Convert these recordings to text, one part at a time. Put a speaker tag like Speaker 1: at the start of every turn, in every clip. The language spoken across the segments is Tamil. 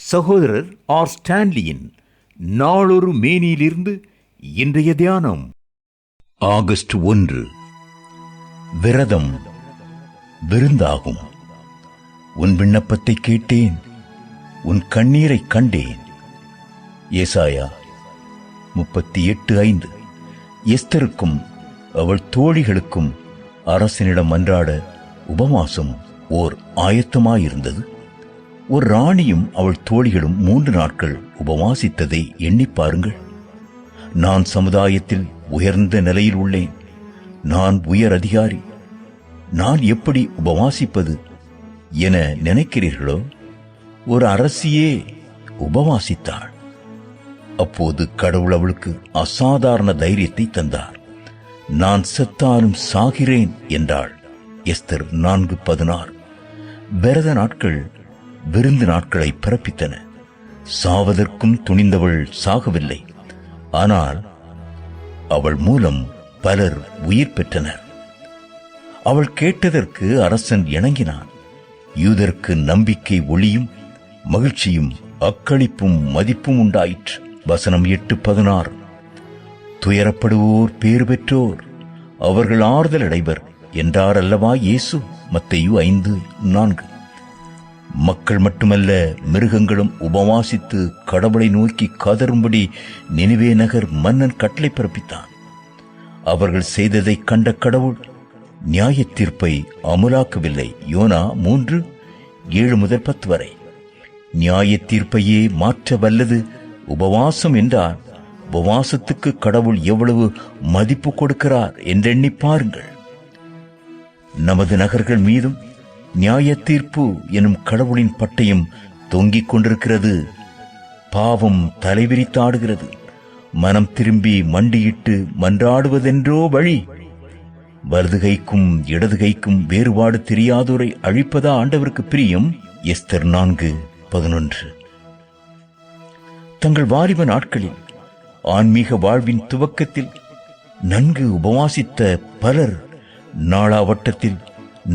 Speaker 1: சகோதரர் ஆர் ஸ்டான்லியின் நாளொரு மேனியிலிருந்து இன்றைய தியானம். ஆகஸ்ட் 1. விரதம் விருந்தாகும். உன் விண்ணப்பத்தை கேட்டேன், உன் கண்ணீரை கண்டேன். ஏசாயா 38:5. எஸ்தருக்கும் அவள் தோழிகளுக்கும் அரசனிடம் அன்றாட உபவாசம் ஓர் ஆயத்தமாயிருந்தது. ஒரு ராணியும் அவள் தோழிகளும் 3 நாட்கள் உபவாசித்ததை எண்ணி பாருங்கள். நான் சமுதாயத்தில் உயர்ந்த நிலையில் உள்ளேன், நான் உயர் அதிகாரி, நான் எப்படி உபவாசிப்பது என நினைக்கிறீர்களோ? ஒரு அரசியே உபவாசித்தாள். அப்போது கடவுள் அவளுக்கு அசாதாரண தைரியத்தை தந்தார். நான் செத்தாலும் சாகிறேன் என்றாள். எஸ்தர் 4:16. விரத நாட்கள் விருந்து நாட்களை பிறப்பித்தன. சாவதற்கும் துணிந்தவள் சாகவில்லை, ஆனால் அவள் மூலம் பலர் உயிர் பெற்றனர். அவள் கேட்டதற்கு அரசன் இணங்கினான். யூதருக்கு நம்பிக்கை ஒளியும் மகிழ்ச்சியும் அக்களிப்பும் மதிப்பும் உண்டாயிற்று. வசனம் 8:16. துயரப்படுவோர் பேறு பெற்றோர், அவர்கள் ஆறுதல் அடைவர் என்றார் அல்லவா இயேசு. மத்தேயு 5:4. மக்கள் மட்டுமல்ல, மிருகங்களும் உபவாசித்து கடவுளை நோக்கி கதறும்படி நினிவே நகர் மன்னன் கட்டளை பிறப்பித்தான். அவர்கள் செய்ததை கண்ட கடவுள் நியாய தீர்ப்பை அமுலாக்கவில்லை. யோனா 3:7-10 வரை. நியாய தீர்ப்பையே மாற்ற வல்லது உபவாசம் என்றால், உபவாசத்துக்கு கடவுள் எவ்வளவு மதிப்பு கொடுக்கிறார் என்றெண்ணி பாருங்கள். நமது நகர்கள் மீதும் நியாய தீர்ப்பு எனும் கடவுளின் பட்டயம் தொங்கிக் கொண்டிருக்கிறது. பாவம் தலைவிரித்தாடுகிறது. மனம் திரும்பி மண்டியிட்டு மன்றாடுவதென்றோ வழி. வலதுகைக்கும் இடதுகைக்கும் வேறுபாடு தெரியாதோரை அழிப்பதா ஆண்டவருக்கு பிரியம்? எஸ்தர் 4:11. தங்கள் வாலிப நாட்களில் ஆன்மீக வாழ்வின் துவக்கத்தில் நன்கு உபவாசித்த பலர் நாளாவட்டத்தில்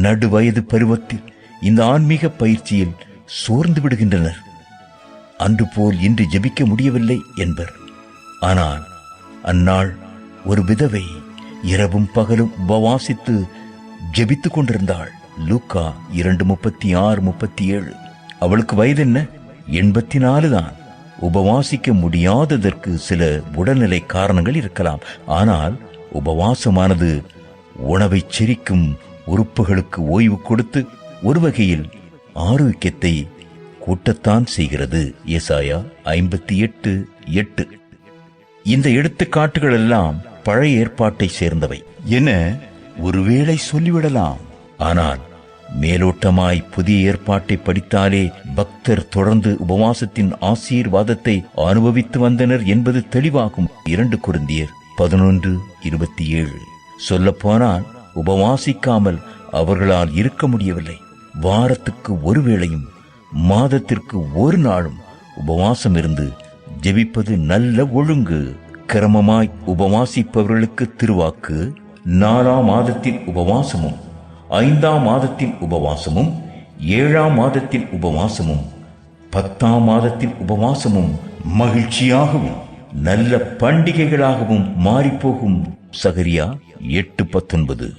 Speaker 1: நடுவயது பருவத்தில் இந்த ஆன்மீக பயிற்சியில் சோர்ந்து விடுகின்றனர். அன்று போல் இன்று ஜெபிக்க முடியவில்லை என்பர். ஆனால் அந்நாள் ஒரு விதவை இரவும் பகலும் உபவாசித்து ஜெபித்துக் கொண்டிருந்தாள். லூக்கா 2:36-37. அவளுக்கு வயது என்ன? 84 தான். உபவாசிக்க முடியாததற்கு சில உடல்நிலை காரணங்கள் இருக்கலாம். ஆனால் உபவாசமானது உணவை செரிக்கும் உறுப்புகளுக்கு ஓய்வு கொடுத்து ஒரு வகையில் ஆரோக்கியத்தை கூட்டத்தான் செய்கிறது. ஏசாயா 58:8. இந்த எடுத்துக்காட்டுகள் எல்லாம் பழைய ஏற்பாட்டை சேர்ந்தவை என ஒருவேளை சொல்லிவிடலாம். ஆனால் மேலோட்டமாய் புதிய ஏற்பாட்டை படித்தாலே பக்தர் தொடர்ந்து உபவாசத்தின் ஆசீர்வாதத்தை அனுபவித்து வந்தனர் என்பது தெளிவாகும். 2 கொரிந்தியர் 11:27. சொல்லப்போனால் உபவாசிக்காமல் அவர்களால் இருக்க முடியவில்லை. வாரத்துக்கு ஒரு வேளையும் மாதத்திற்கு ஒரு நாளும் உபவாசம் இருந்து ஜெபிப்பது நல்ல ஒழுங்கு. கிரமமாய் உபவாசிப்பவர்களுக்கு திருவாக்கு 4ஆம் மாதத்தின் உபவாசமும் 5ஆம் மாதத்தின் உபவாசமும் 7ஆம் மாதத்தின் உபவாசமும் 10ஆம் மாதத்தின் உபவாசமும் மகிழ்ச்சியாகவும் நல்ல பண்டிகைகளாகவும் மாறிப்போகும். சகரியா 8:19.